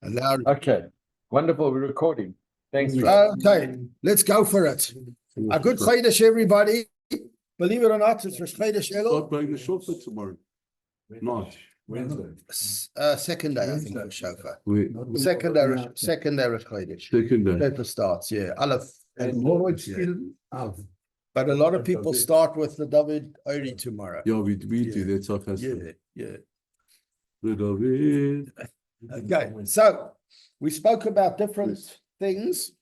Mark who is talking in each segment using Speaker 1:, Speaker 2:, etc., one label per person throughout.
Speaker 1: Allowed.
Speaker 2: Okay, wonderful. We're recording. Thanks.
Speaker 1: Okay, let's go for it. A good Chodesh, everybody. Believe it or not, it's Rosh Chodesh Elul.
Speaker 3: Start playing the shofar tomorrow. Not
Speaker 1: Wednesday. Second day, I think, for shofar.
Speaker 3: wait.
Speaker 1: Second day Rosh Chodesh.
Speaker 3: Second day.
Speaker 1: Shofar starts, yeah. Aleph.
Speaker 4: And Lord still out.
Speaker 1: But a lot of people start with the David Ori tomorrow.
Speaker 3: Yeah, we do. That's our custom.
Speaker 1: Yeah.
Speaker 3: The David.
Speaker 1: Okay, so we spoke about different things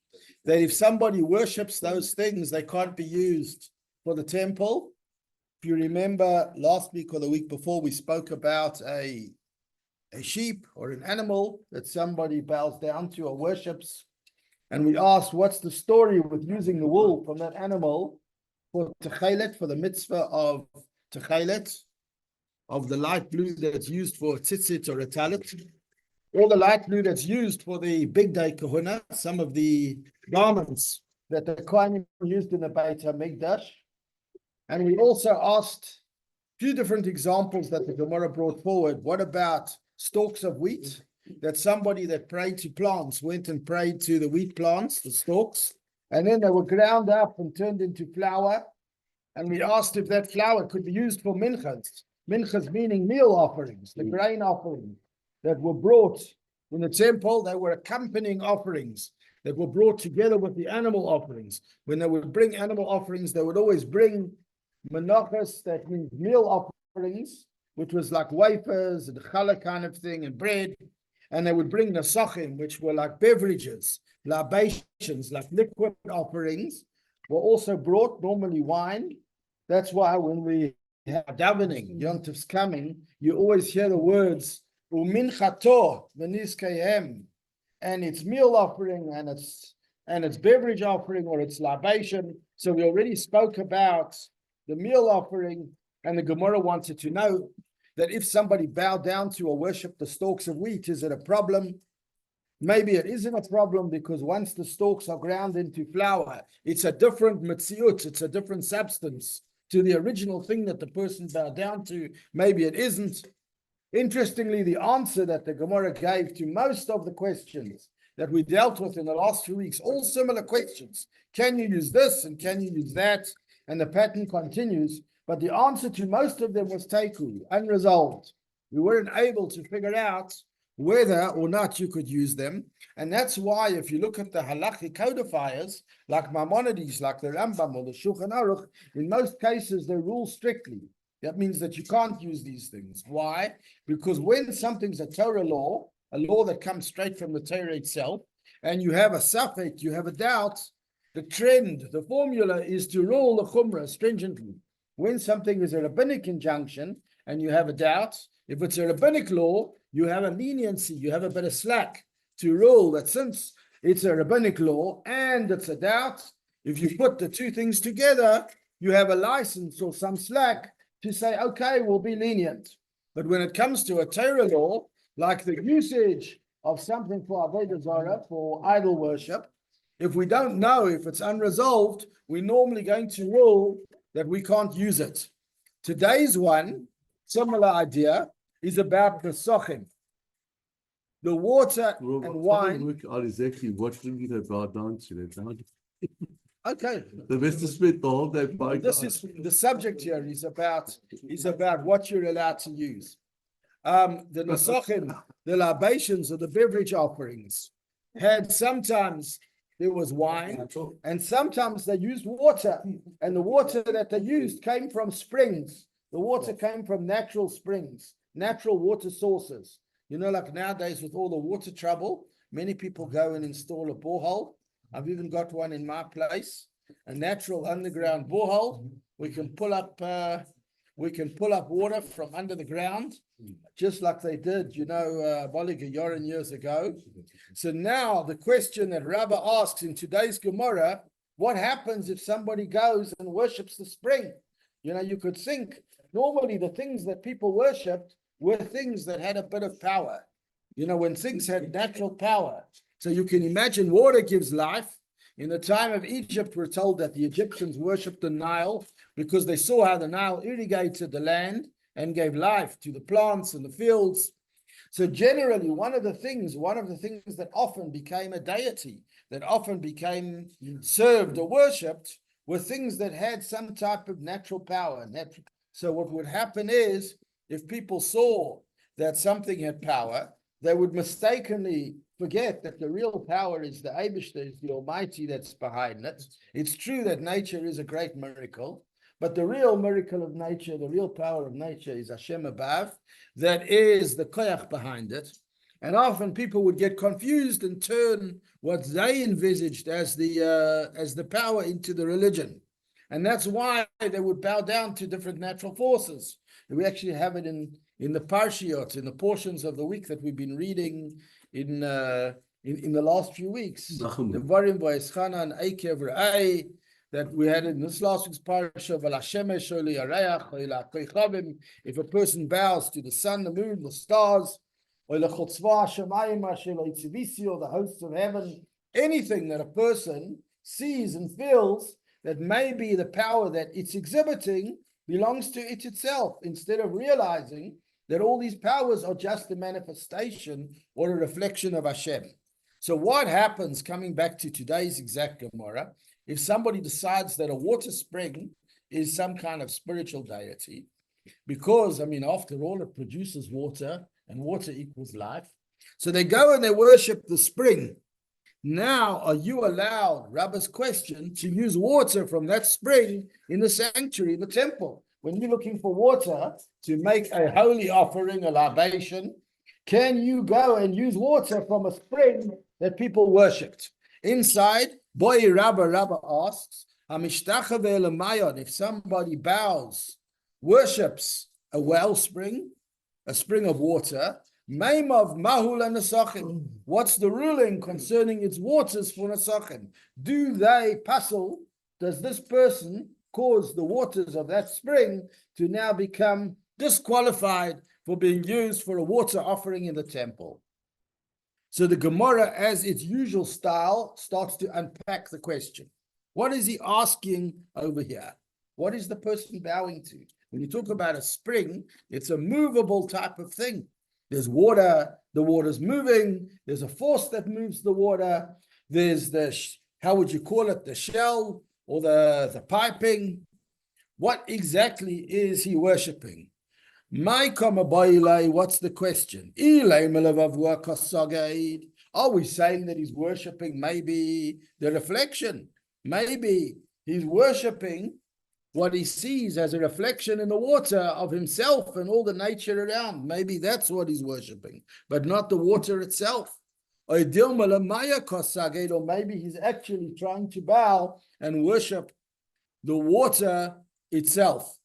Speaker 1: that if somebody worships those things, they can't be used for the temple. If you remember last week or the week before, we spoke about a sheep or an animal that somebody bows down to or worships. And we asked, what's the story with using the wool from that animal for techelet, for the mitzvah of techelet, of the light blue that's used for tzitzit or a talit, or the light blue that's used for the big day kahuna, some of the garments that the Kohanim used in the Beit HaMikdash. And we also asked a few different examples that the Gemora brought forward. What about stalks of wheat? That somebody that prayed to plants went and prayed to the wheat plants, the stalks, and then they were ground up and turned into flour. And we asked if that flour could be used for minchas. Minchas meaning meal offerings, the grain offerings that were brought in the temple. They were accompanying offerings that were brought together with the animal offerings. When they would bring animal offerings, they would always bring menachas, that means meal offerings, which was like wafers and challah kind of thing, and bread. And they would bring nasachim, which were like beverages, libations, like liquid offerings, were also brought, normally wine. That's why when we have davening, Yom Tov's coming, you always hear the words uminchato v'nizkehem, and it's meal offering, and it's beverage offering, or it's libation. So we already spoke about the meal offering, and the Gemara wanted to know that if somebody bowed down to or worshipped the stalks of wheat, is it a problem? Maybe it isn't a problem, because once the stalks are ground into flour, it's a different metziut, it's a different substance to the original thing that the person bowed down to. Maybe it isn't. Interestingly, the answer that the Gemara gave to most of the questions that we dealt with in the last few weeks, all similar questions. Can you use this and can you use that? And the pattern continues. But the answer to most of them was teiku, unresolved. We weren't able to figure out whether or not you could use them. And that's why if you look at the halachic codifiers, like Maimonides, like the Rambam or the Shulchan Aruch, in most cases they rule strictly. That means that you can't use these things. Why? Because when something's a Torah law, a law that comes straight from the Torah itself, and you have a safek, you have a doubt, the trend, the formula is to rule the chumrah stringently. When something is a rabbinic injunction and you have a doubt, if it's a rabbinic law, you have a leniency, you have a bit of slack to rule that since it's a rabbinic law and it's a doubt, if you put the two things together, you have a license or some slack to say, okay, we'll be lenient. But when it comes to a Torah law, like the usage of something for Avodah Zarah, for idol worship, if we don't know, if it's unresolved, we're normally going to rule that we can't use it. Today's one, similar idea, is about the sochim. The water and wine.
Speaker 3: Work out exactly what thing they bow down to.
Speaker 1: Okay.
Speaker 3: The best is spent the whole day by.
Speaker 1: This is the subject here is about what you're allowed to use. The nasachim, the libations or the beverage offerings, had sometimes there was wine, and sometimes they used water, and the water that they used came from springs. The water came from natural springs, natural water sources. You know, like nowadays with all the water trouble, many people go and install a borehole. I've even got one in my place, a natural underground borehole. We can pull up water from under the ground, just like they did, Bolliger years ago. So now the question that Rabbi asks in today's Gemara, what happens if somebody goes and worships the spring? You could think normally the things that people worshipped were things that had a bit of power. When things had natural power. So you can imagine water gives life. In the time of Egypt, we're told that the Egyptians worshipped the Nile because they saw how the Nile irrigated the land and gave life to the plants and the fields. So generally, one of the things that often became a deity, that often became served or worshipped, were things that had some type of natural power. So what would happen is, if people saw that something had power, they would mistakenly forget that the real power is the Eibishter, is the Almighty that's behind it. It's true that nature is a great miracle, but the real miracle of nature, the real power of nature is Hashem above, that is the koyach behind it. And often people would get confused and turn what they envisaged as the power into the religion. And that's why they would bow down to different natural forces. And we actually have it in the parshiot, in the portions of the week that we've been reading in the last few weeks. The Varim v'Eschana and Eikev Ra'ai, that we had in this last week's parsha, if a person bows to the sun, the moon, the stars, or the hosts of heaven, anything that a person sees and feels that maybe the power that it's exhibiting belongs to it itself, instead of realizing that all these powers are just a manifestation or a reflection of Hashem. So what happens, coming back to today's exact Gemora, if somebody decides that a water spring is some kind of spiritual deity, because, after all, it produces water, and water equals life. So they go and they worship the spring. Now, are you allowed, Rabbi's question, to use water from that spring in the sanctuary, in the temple? When you're looking for water to make a holy offering, a libation, can you go and use water from a spring that people worshipped? Inside, Rabba asks, if somebody bows, worships a wellspring, a spring of water, what's the ruling concerning its waters for Nesachim? Does this person cause the waters of that spring to now become disqualified for being used for a water offering in the temple? So the Gemora, as its usual style, starts to unpack the question. What is he asking over here? What is the person bowing to? When you talk about a spring, it's a movable type of thing. There's water, the water's moving, there's a force that moves the water, there's the, how would you call it, the shell or the piping. What exactly is he worshipping? What's the question? Are we saying that he's worshipping maybe the reflection? Maybe he's worshipping what he sees as a reflection in the water of himself and all the nature around. Maybe that's what he's worshipping, but not the water itself. Or maybe he's actually trying to bow and worship the water itself.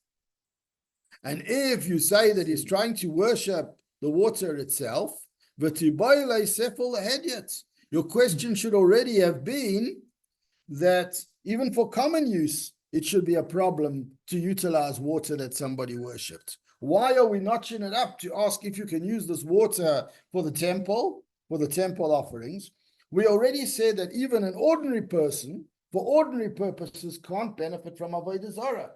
Speaker 1: And if you say that he's trying to worship the water itself, your question should already have been that even for common use, it should be a problem to utilize water that somebody worshipped. Why are we notching it up to ask if you can use this water for the temple offerings? We already said that even an ordinary person, for ordinary purposes, can't benefit from Avodah Zarah.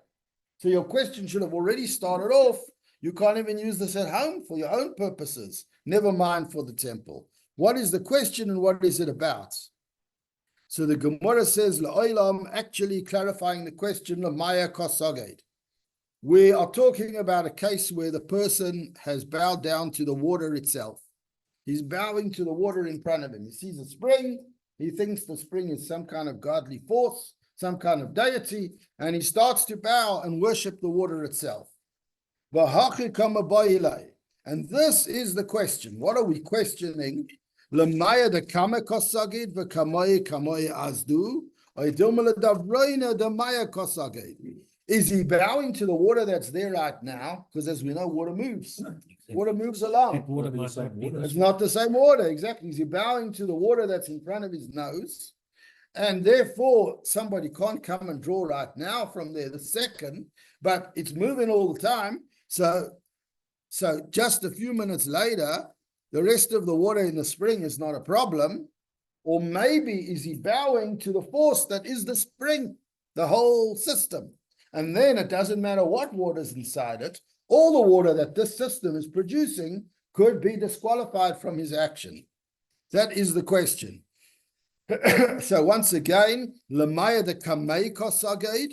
Speaker 1: So your question should have already started off, you can't even use this at home for your own purposes, never mind for the temple. What is the question and what is it about? So the Gemora says, La'olam, actually clarifying the question of Maya Kosaged. We are talking about a case where the person has bowed down to the water itself. He's bowing to the water in front of him. He sees a spring. He thinks the spring is some kind of godly force, some kind of deity, and he starts to bow and worship the water itself. And this is the question. What are we questioning? Is he bowing to the water that's there right now? Because as we know, water moves. Water moves along. It's not the same water, exactly. Is he bowing to the water that's in front of his nose? And therefore, somebody can't come and draw right now from there the second, but it's moving all the time. So just a few minutes later, the rest of the water in the spring is not a problem. Or maybe is he bowing to the force that is the spring, the whole system? And then it doesn't matter what water's inside it. All the water that this system is producing could be disqualified from his action? That is the question. So once again, Lemaya de Kamei Kosaged,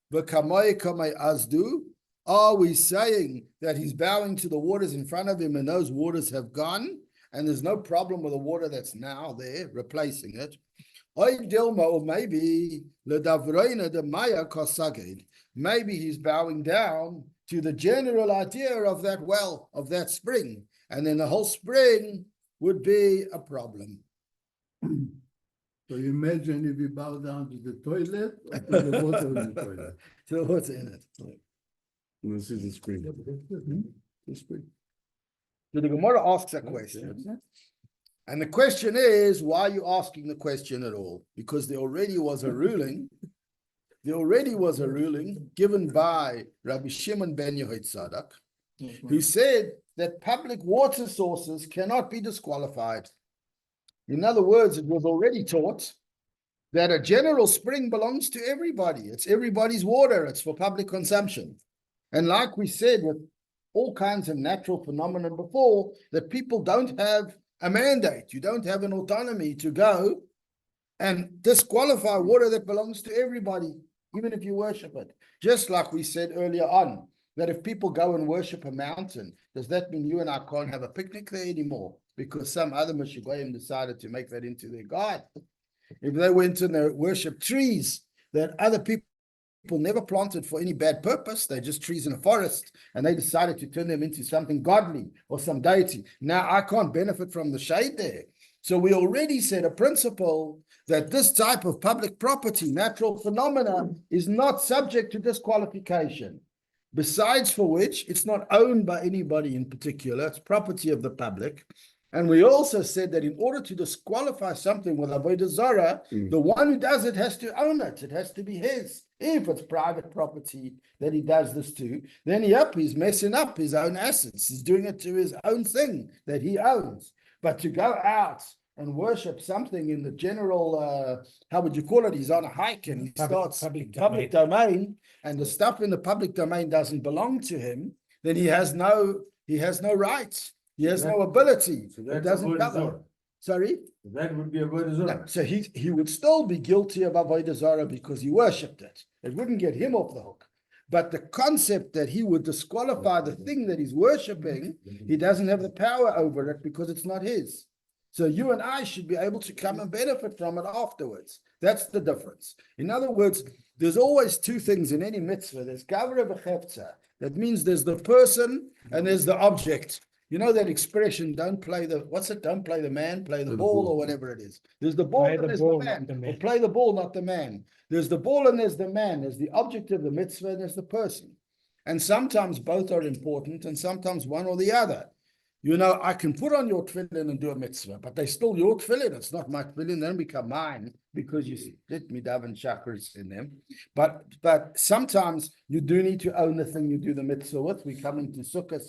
Speaker 1: the Kamei Kamei Azdu. Are we saying that he's bowing to the waters in front of him and those waters have gone and there's no problem with the water that's now there, replacing it? Or maybe maybe he's bowing down to the general idea of that well, of that spring, and then the whole spring would be a problem.
Speaker 4: So you imagine if you bow down to the toilet or to the water in the toilet.
Speaker 1: To the water in it.
Speaker 3: This is the spring.
Speaker 1: The spring. So the Gemora asks a question. And the question is, why are you asking the question at all? Because there already was a ruling. There already was a ruling given by Rabbi Shimon ben Yehoitzadok, who said that public water sources cannot be disqualified. In other words, it was already taught that a general spring belongs to everybody. It's everybody's water. It's for public consumption. And like we said, with all kinds of natural phenomena before, that people don't have a mandate. You don't have an autonomy to go and disqualify water that belongs to everybody, even if you worship it. Just like we said earlier on, that if people go and worship a mountain, does that mean you and I can't have a picnic there anymore? Because some other Meshugoyim decided to make that into their god. If they went and they worshiped trees that other people never planted for any bad purpose, they're just trees in a forest, and they decided to turn them into something godly or some deity. Now I can't benefit from the shade there. So we already said a principle that this type of public property, natural phenomena, is not subject to disqualification. Besides for which, it's not owned by anybody in particular, it's property of the public. And we also said that in order to disqualify something with Avodah Zarah, the one who does it has to own it. It has to be his. If it's private property that he does this to, then he's messing up his own assets. He's doing it to his own thing that he owns. But to go out and worship something in the general, how would you call it? He's on a hike and he starts public domain, and the stuff in the public domain doesn't belong to him, then he has no rights. He has no ability.
Speaker 2: So
Speaker 1: It doesn't cover. Sorry?
Speaker 2: That would be Avodah Zarah.
Speaker 1: No, so he would still be guilty of Avodah Zarah because he worshipped it. It wouldn't get him off the hook. But the concept that he would disqualify the thing that he's worshipping, he doesn't have the power over it because it's not his. So you and I should be able to come and benefit from it afterwards. That's the difference. In other words, there's always two things in any mitzvah. There's gavra v'chefza. That means there's the person and there's the object. You know that expression, don't play the man, play the ball, or whatever it is. There's the ball and there's the man. Or play the ball, not the man. There's the ball and there's the man. There's the object of the mitzvah and there's the person. And sometimes both are important and sometimes one or the other. You know, I can put on your tefillin and do a mitzvah, but they're still your tefillin. It's not my tefillin. They don't become mine because you split me daven chakras in them. But sometimes you do need to own the thing you do the mitzvah with. We come into Sukkot,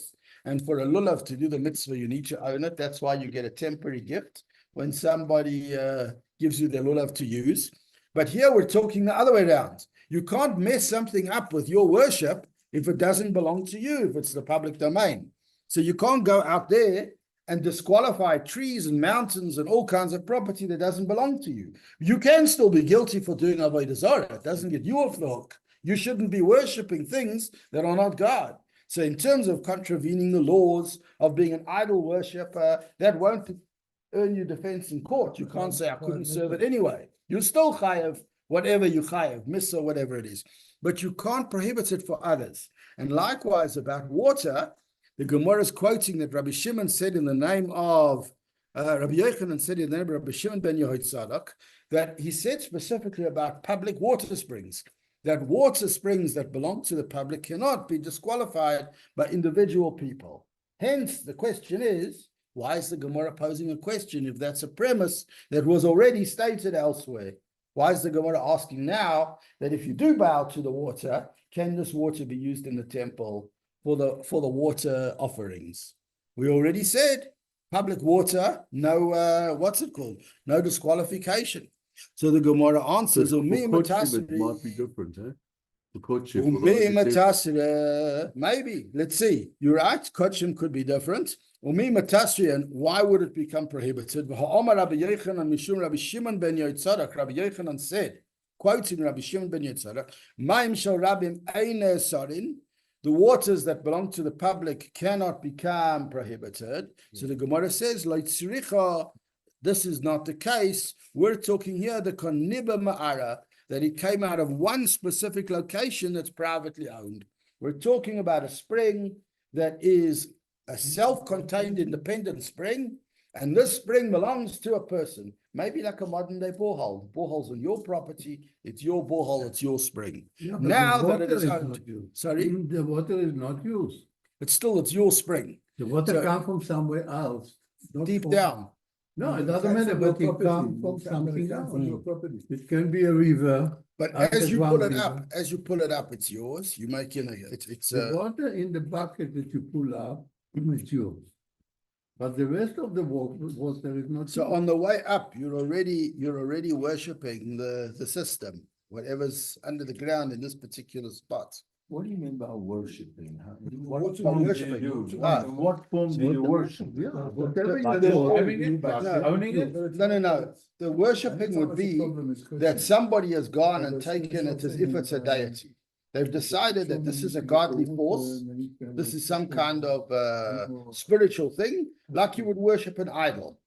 Speaker 1: and for a lulav to do the mitzvah, you need to own it. That's why you get a temporary gift when somebody gives you their lulav to use. But here we're talking the other way around. You can't mess something up with your worship if it doesn't belong to you, if it's the public domain. So you can't go out there and disqualify trees and mountains and all kinds of property that doesn't belong to you. You can still be guilty for doing Avodah Zarah. It doesn't get you off the hook. You shouldn't be worshipping things that are not God. So in terms of contravening the laws of being an idol worshiper, that won't earn you defense in court. You can't say, I couldn't serve it anyway. You're still chayav, whatever you chayav, miss or whatever it is. But you can't prohibit it for others. And likewise about water, the Gemora is quoting that Rabbi Shimon said in the name of, Rabbi Yochanan said in the name of Rabbi Shimon ben Yehoitzadok, that he said specifically about public water springs, that water springs that belong to the public cannot be disqualified by individual people. Hence, the question is, why is the Gemora posing a question if that's a premise that was already stated elsewhere? Why is the Gemora asking now that if you do bow to the water, can this water be used in the temple for the water offerings? We already said public water, no, what's it called? No disqualification. So the Gemara answers,
Speaker 3: it might be different, eh?
Speaker 1: maybe, let's see. You're right, Kodshim could be different. Umi matasrian, why would it become prohibited? V'ha'omar Rabbi Yochanan mishum Rabbi Shimon ben Yotzadok. Rabbi Yochanan said, quoting Rabbi Shimon ben Yotzadok, Ma'im shel Rabbim eine sarin. The waters that belong to the public cannot become prohibited. So the Gemara says, Lo tzricha, this is not the case. We're talking here the koniba ma'ara, that it came out of one specific location that's privately owned. We're talking about a spring that is a self-contained independent spring, and this spring belongs to a person, maybe like a modern day borehole. Borehole's on your property, it's your borehole, it's your spring.
Speaker 4: Yeah, but
Speaker 1: Now
Speaker 4: the
Speaker 1: that it
Speaker 4: water
Speaker 1: is owned,
Speaker 4: not used.
Speaker 1: sorry,
Speaker 4: The water is not used.
Speaker 1: it's your spring,
Speaker 4: The water
Speaker 1: So-
Speaker 4: comes from somewhere else. not
Speaker 1: deep
Speaker 4: from-
Speaker 1: down.
Speaker 4: No, it doesn't matter, but it comes from something else.
Speaker 3: From your property.
Speaker 4: It can be a river.
Speaker 1: But
Speaker 4: After
Speaker 1: as you
Speaker 4: one
Speaker 1: pull it
Speaker 4: river.
Speaker 1: up, it's yours. You make, it's
Speaker 4: The water in the bucket that you pull up is yours. But the rest of the water is not.
Speaker 1: so
Speaker 4: yours.
Speaker 1: on the way up, you're already worshiping the system, whatever's under the ground in this particular spot.
Speaker 5: What do you mean by worshiping?
Speaker 3: What
Speaker 5: form do you
Speaker 1: worshiping?
Speaker 5: do?
Speaker 1: Ah.
Speaker 5: In what form do you worship?
Speaker 4: Yeah, whatever you
Speaker 5: By
Speaker 4: do.
Speaker 5: having it, by
Speaker 1: No.
Speaker 5: owning it?
Speaker 1: No. The worshiping would be that somebody has gone and taken it as if it's a deity. They've decided that this is a godly force. This is some kind of spiritual thing, like you would worship an idol.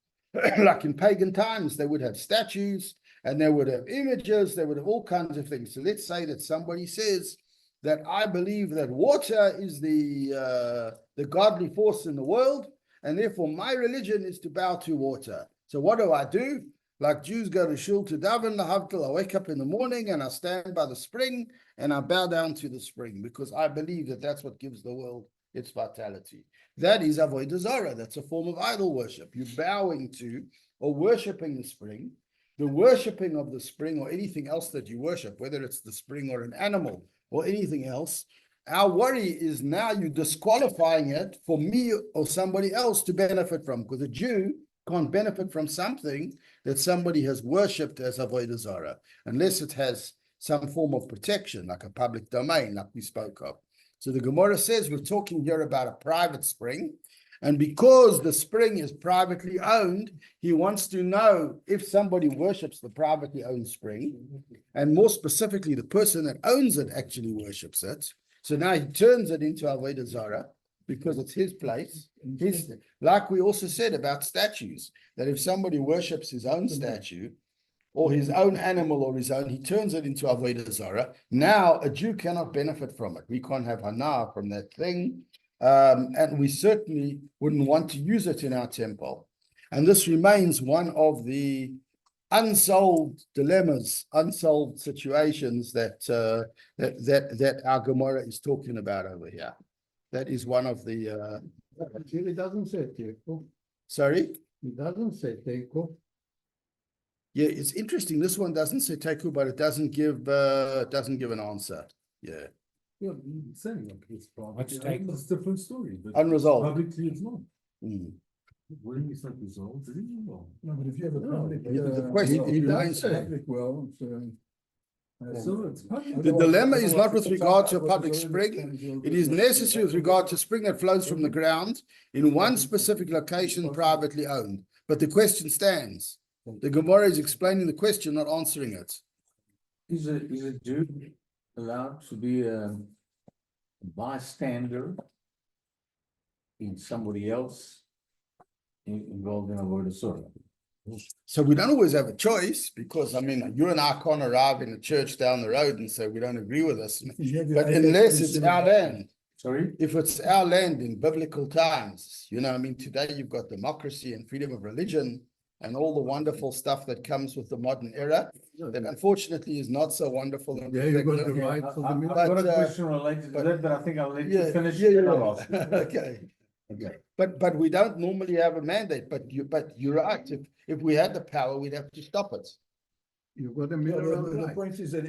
Speaker 1: Like in pagan times, they would have statues and they would have images, they would have all kinds of things. So let's say that somebody says that I believe that water is the godly force in the world, and therefore my religion is to bow to water. So what do? Like Jews go to shul to daven lahavdil, I wake up in the morning and I stand by the spring and I bow down to the spring because I believe that that's what gives the world its vitality. That is avodah zarah. That's a form of idol worship. You're bowing to or worshiping the spring. The worshiping of the spring or anything else that you worship, whether it's the spring or an animal or anything else, our worry is now you're disqualifying it for me or somebody else to benefit from, because a Jew can't benefit from something that somebody has worshipped as avodah zarah, unless it has some form of protection, like a public domain, like we spoke of. So the Gemora says we're talking here about a private spring, and because the spring is privately owned, he wants to know if somebody worships the privately owned spring, and more specifically, the person that owns it actually worships it. So now he turns it into avodah zarah, because it's his place. Like we also said about statues, that if somebody worships his own statue or his own animal or his own, he turns it into avodah zarah. Now a Jew cannot benefit from it. We can't have hana from that thing, and we certainly wouldn't want to use it in our temple. And this remains one of the unsolved dilemmas, unsolved situations that that our Gemora is talking about over here. That is one of the.
Speaker 4: It doesn't say teko.
Speaker 1: Sorry.
Speaker 4: It doesn't say teko.
Speaker 1: Yeah, it's interesting. This one doesn't say teku, but it doesn't give an answer. Yeah,
Speaker 3: Yeah, saying like it's
Speaker 5: What's
Speaker 3: private.
Speaker 5: take-
Speaker 3: It's a different story. But
Speaker 1: unresolved.
Speaker 3: publicly, it's not.
Speaker 1: Mm.
Speaker 3: When it's not resolved, it is resolved.
Speaker 6: No, but if you have a
Speaker 4: No,
Speaker 6: public,
Speaker 1: the question
Speaker 4: It
Speaker 1: remains-
Speaker 4: does say public well,
Speaker 3: So it's public.
Speaker 1: The dilemma is not with regard to a public spring. It is necessary with regard to spring that flows from the ground in one specific location privately owned. But the question stands. The Gemara is explaining the question, not answering it.
Speaker 5: Is a Jew allowed to be a bystander in somebody else involved in avodah zarah?
Speaker 1: So we don't always have a choice, because I mean, you and I can't arrive in a church down the road and say we don't agree with this. But unless it's our land,
Speaker 5: Sorry?
Speaker 1: if it's our land in biblical times, I mean, today you've got democracy and freedom of religion and all the wonderful stuff that comes with the modern era, that unfortunately is not so wonderful. And
Speaker 4: Yeah, you got the
Speaker 1: protective.
Speaker 4: right for the
Speaker 5: I've
Speaker 4: middle.
Speaker 5: got a
Speaker 1: But,
Speaker 5: question related to that, but I think I'll let you finish.
Speaker 1: Yeah.
Speaker 5: and I'll ask.
Speaker 1: Okay. But we don't normally have a mandate, but you're right. If we had the power, we'd have to stop it.
Speaker 4: You've got a
Speaker 6: No,
Speaker 4: mineral
Speaker 6: the
Speaker 4: right.
Speaker 6: point is that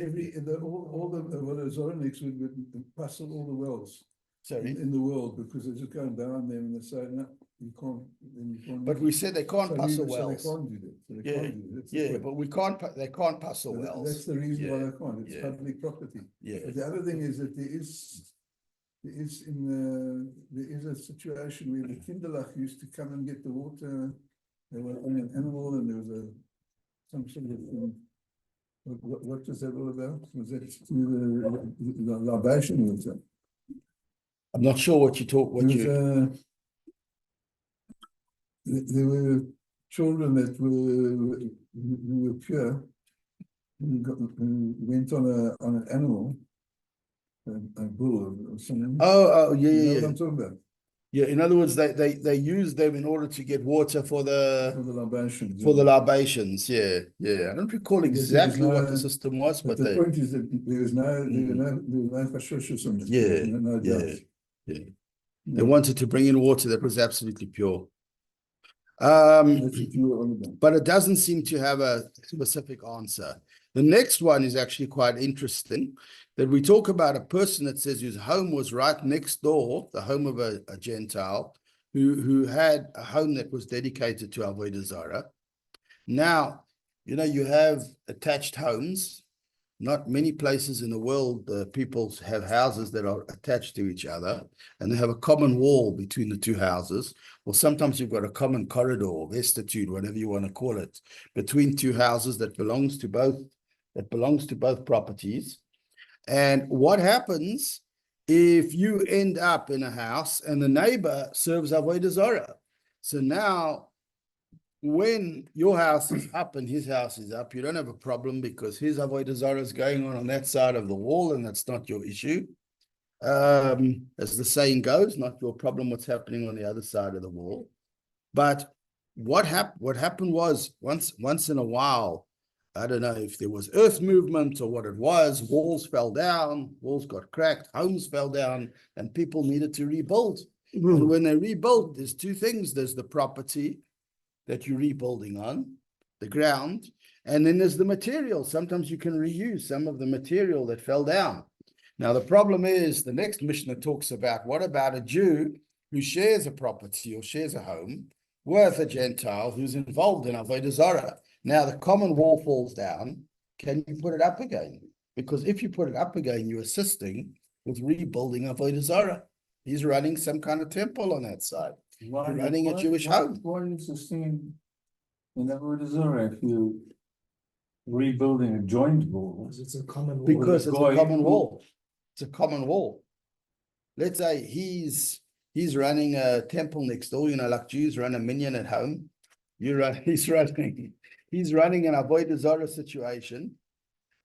Speaker 6: all the Zoronics would puzzle all the wells
Speaker 1: Sorry.
Speaker 6: in the world, because they're just going down there and they say, no, you can't. Then you can't.
Speaker 1: But we said they can't
Speaker 6: So
Speaker 1: puzzle
Speaker 6: they
Speaker 1: wells.
Speaker 6: can't do that. So they
Speaker 1: Yeah,
Speaker 6: can't do that. That's the
Speaker 1: Yeah,
Speaker 6: point.
Speaker 1: but we can't, they can't puzzle
Speaker 6: So that's
Speaker 1: wells.
Speaker 6: the reason why
Speaker 1: Yeah,
Speaker 6: they can't. It's
Speaker 1: yeah.
Speaker 6: public property.
Speaker 1: Yeah.
Speaker 6: But the other thing is that there is there is a situation where the kinderlach used to come and get the water. They were on an animal and there was some sort of what was that all about? Was that the libation water?
Speaker 1: I'm not sure what you talk, what you,
Speaker 6: There were children that who were pure, who went on an animal, a bull or something.
Speaker 1: oh, yeah,
Speaker 6: You know
Speaker 1: yeah,
Speaker 6: what
Speaker 1: yeah.
Speaker 6: I'm talking about?
Speaker 1: Yeah, in other words, they use them in order to get water for
Speaker 6: For
Speaker 1: the
Speaker 6: the libations.
Speaker 1: libations. Yeah, yeah. I don't recall
Speaker 6: Because there was
Speaker 1: exactly what the
Speaker 6: no-
Speaker 1: system was,
Speaker 6: But
Speaker 1: but
Speaker 6: the
Speaker 1: they,
Speaker 6: point is that there was no chashushis on it.
Speaker 1: Yeah,
Speaker 6: No
Speaker 1: yeah,
Speaker 6: doubt.
Speaker 1: yeah.
Speaker 6: Yeah.
Speaker 1: They wanted to bring in water that was absolutely pure.
Speaker 6: That's what you were on about.
Speaker 1: But it doesn't seem to have a specific answer. The next one is actually quite interesting, that we talk about a person that says whose home was right next door, the home of a Gentile, who had a home that was dedicated to Avodah Zarah. Now, you know, you have attached homes. Not many places in the world, people have houses that are attached to each other, and they have a common wall between the two houses. Or sometimes you've got a common corridor or vestitude, whatever you want to call it, between two houses that belongs to both properties. And what happens if you end up in a house and the neighbor serves Avodah Zarah? So now, when your house is up and his house is up, you don't have a problem because his Avodah Zarah is going on that side of the wall, and that's not your issue. As the saying goes, not your problem what's happening on the other side of the wall. But what happened was once in a while, I don't know if there was earth movement or what it was, walls fell down, walls got cracked, homes fell down, and people needed to rebuild. And when they rebuild, there's two things. There's the property that you're rebuilding on, the ground, and then there's the material. Sometimes you can reuse some of the material that fell down. Now, the problem is, the next Mishnah talks about, what about a Jew who shares a property or shares a home with a Gentile who's involved in Avodah Zarah? Now, the common wall falls down. Can you put it up again? Because if you put it up again, you're assisting with rebuilding Avodah Zarah. He's running some kind of temple on that side. Running a Jewish home.
Speaker 5: Why is this thing in Avodah Zarah if you rebuilding a joint wall?
Speaker 3: It's a common wall.
Speaker 1: Because it's a
Speaker 5: Goy
Speaker 1: common
Speaker 5: who-
Speaker 1: wall. It's a common wall. Let's say he's running a temple next door, you know, like Jews run a minyan at home. He's running an Avodah Zarah situation.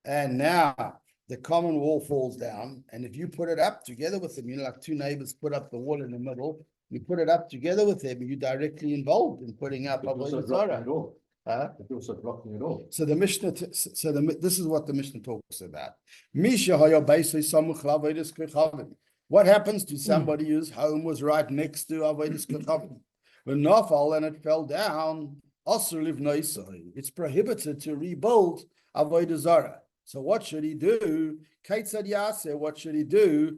Speaker 1: And now the common wall falls down. And if you put it up together with them, you know, like two neighbors put up the wall in the middle, you put it up together with them, you're directly involved in putting up Avodah Zarah. Huh?
Speaker 2: It's also blocking it all.
Speaker 1: So the Mishnah, this is what the Mishnah talks about. Misha haya beisei samuch la'avodas kechavim. What happens to somebody whose home was right next to avodas kechavim? When nafal and it fell down, asur livnoisai. It's prohibited to rebuild avodah zarah. So what should he do? Keitzad yaseh. What should he do?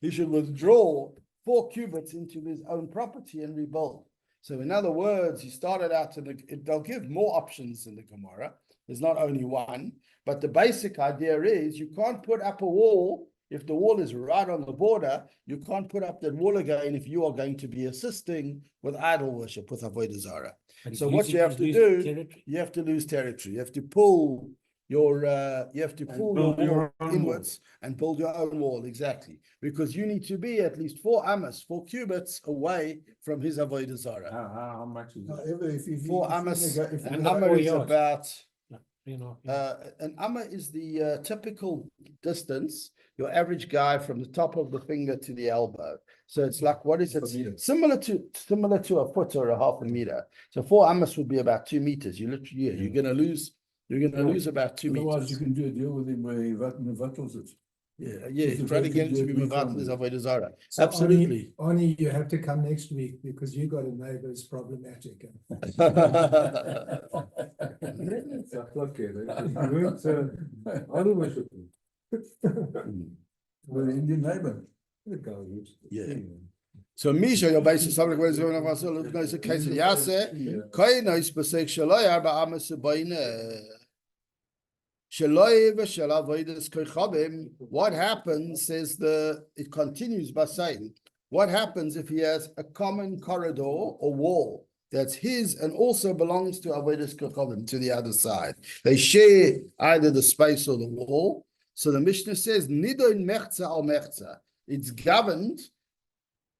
Speaker 1: He should withdraw 4 cubits into his own property and rebuild. So in other words, he started out they'll give more options in the Gemora. There's not only one, but the basic idea is you can't put up a wall if the wall is right on the border. You can't put up that wall again if you are going to be assisting with idol worship, with Avodah Zarah. So what you have to do, you have to lose territory. You have to pull your wall inwards and build your own wall, exactly, because you need to be at least 4 amos, 4 cubits away from his Avodah Zarah.
Speaker 5: How much is that?
Speaker 6: However, if
Speaker 1: 4 amos,
Speaker 6: if
Speaker 1: an
Speaker 6: you
Speaker 1: amma
Speaker 6: go-
Speaker 1: is about,
Speaker 3: You know,
Speaker 1: an amma is the typical distance, your average guy from the top of the finger to the elbow. So it's like, what is it? Similar to a foot or a half a meter. So 4 amos would be about 2 meters. You're going to lose about 2
Speaker 6: Otherwise,
Speaker 1: meters.
Speaker 6: you can do a deal with him where he vattles it.
Speaker 1: Yeah, try to get it to be Mevatel is Avodah Zarah.
Speaker 3: So
Speaker 1: Absolutely.
Speaker 3: Oni, you have to come next week because you got a neighbor that's problematic.
Speaker 6: With the Indian neighbor.
Speaker 1: Yeah. So Misha, your basis something where going on also look nice case of Yase, Koi no specific shalai arba amos bayne. What happens, it continues by saying, what happens if he has a common corridor or wall that's his and also belongs to Avodas Kochavim, to the other side? They share either the space or the wall. So the Mishnah says, Nidon mechza al mechza. It's governed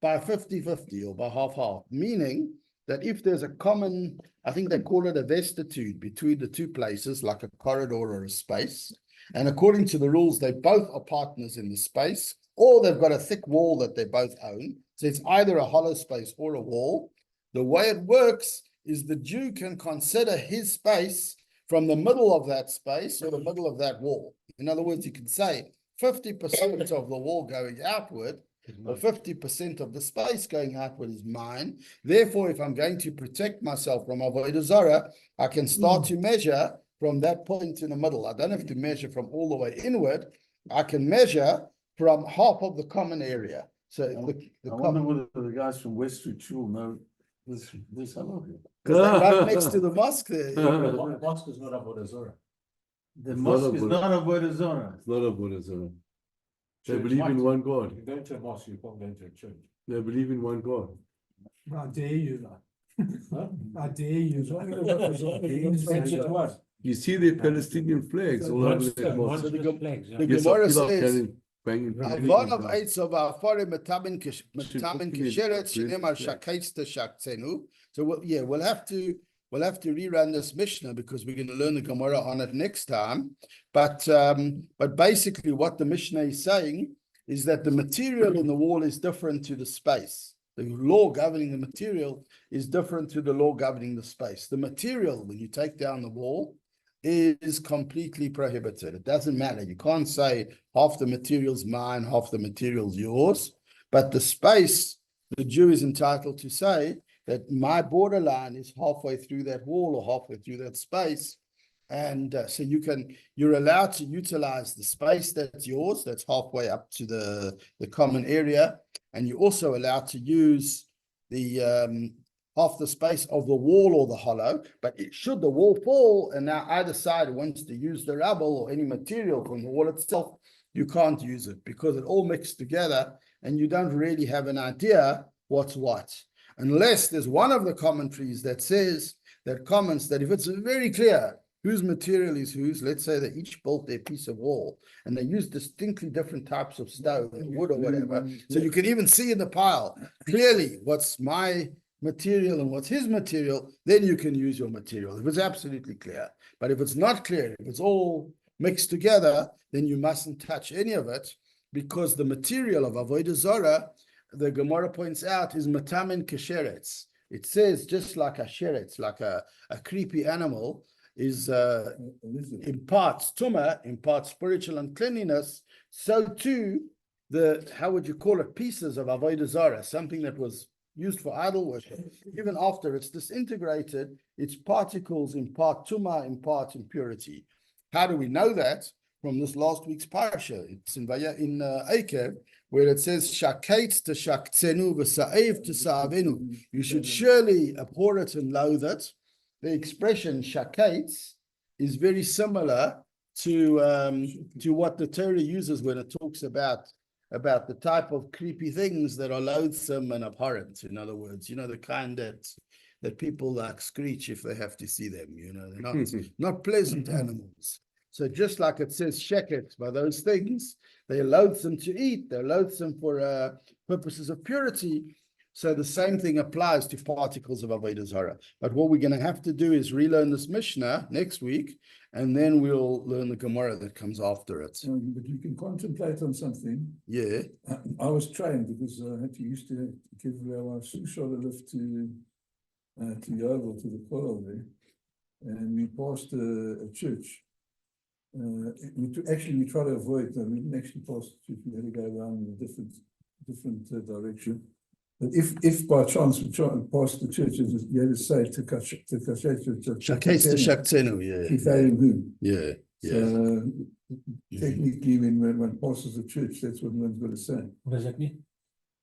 Speaker 1: by 50-50 or by half-half, meaning that if there's a common, I think they call it a vestitude between the two places, like a corridor or a space, and according to the rules, they both are partners in the space, or they've got a thick wall that they both own, so it's either a hollow space or a wall. The way it works is the Jew can consider his space from the middle of that space or the middle of that wall. In other words, you can say 50% of the wall going outward or 50% of the space going outward is mine. Therefore, if I'm going to protect myself from Avodah Zarah, I can start to measure from that point in the middle. I don't have to measure from all the way inward. I can measure from half of the common area. So
Speaker 5: I wonder whether the guys from West Street Shul know this hello here.
Speaker 1: right next to the mosque there.
Speaker 7: The mosque is not Avodah Zarah.
Speaker 5: The mosque is not Avodah Zarah.
Speaker 4: It's not Avodah Zarah. They
Speaker 7: Church
Speaker 4: believe
Speaker 7: might.
Speaker 4: in one God.
Speaker 7: You go to a mosque, you can't go into a church.
Speaker 4: They believe in one God.
Speaker 3: I dare you,
Speaker 7: Huh?
Speaker 3: I dare you.
Speaker 7: Mention to us.
Speaker 4: You see the Palestinian flags all over that mosque.
Speaker 7: Monstrous flags, yeah.
Speaker 1: The
Speaker 4: Yes,
Speaker 1: Gemora
Speaker 4: people are
Speaker 1: says,
Speaker 4: carrying- banging
Speaker 1: Avon of
Speaker 4: people.
Speaker 1: eights of Afarim Metamin Kisheret Shinemar
Speaker 4: Yeah.
Speaker 1: Shakates to Shaktenu. So we'll have to rerun this Mishnah because we're going to learn the Gemara on it next time. But basically what the Mishnah is saying is that the material in the wall is different to the space. The law governing the material is different to the law governing the space. The material, when you take down the wall, is completely prohibited. It doesn't matter. You can't say half the material's mine, half the material's yours. But the space, the Jew is entitled to say that my borderline is halfway through that wall or halfway through that space. And so you're allowed to utilize the space that's yours, that's halfway up to the common area. And you're also allowed to use the half the space of the wall or the hollow, but should the wall fall and now either side wants to use the rubble or any material from the wall itself, you can't use it because it all mixed together and you don't really have an idea what's what. Unless there's one of the commentaries that says, that comments that if it's very clear whose material is whose, let's say they each built their piece of wall and they use distinctly different types of stone or wood or whatever. So you can even see in the pile clearly what's my material and what's his material, then you can use your material if it's absolutely clear. But if it's not clear, if it's all mixed together, then you mustn't touch any of it because the material of Avodah Zarah, the Gemara points out, is matamin kesheretz. It says just like a sheretz, like a creepy animal, is imparts tumah, imparts spiritual uncleanliness, so too how would you call it, pieces of Avodah Zarah, something that was used for idol worship, even after it's disintegrated, its particles impart tumah, impart impurity. How do we know that? From this last week's parasha. It's in Bacher, where it says, Shakates to shaktsenu v'sa'ev to sa'avenu. You should surely abhor it and loathe it. The expression shakates is very similar to what the Torah uses when it talks about the type of creepy things that are loathsome and abhorrent. In other words, the kind that people like screech if they have to see them. They're not pleasant animals. So just like it says sheket by those things, they're loathsome to eat. They're loathsome for purposes of purity. So the same thing applies to particles of Avodah Zarah. But what we're going to have to do is relearn this Mishnah next week, and then we'll learn the Gemara that comes after it.
Speaker 6: But you can contemplate on something.
Speaker 1: Yeah.
Speaker 6: I was trained because I used to give our Sholem a lift to Yovel, to the Kollel there, and we passed a church. We try to avoid them. We didn't actually pass the church. We had to go around in a different direction. But if by chance we try and pass the church, you had to say to
Speaker 1: Shakates to shaktsenu, yeah.
Speaker 6: So technically, when one passes the church, that's what one's got to say.
Speaker 7: What does that mean?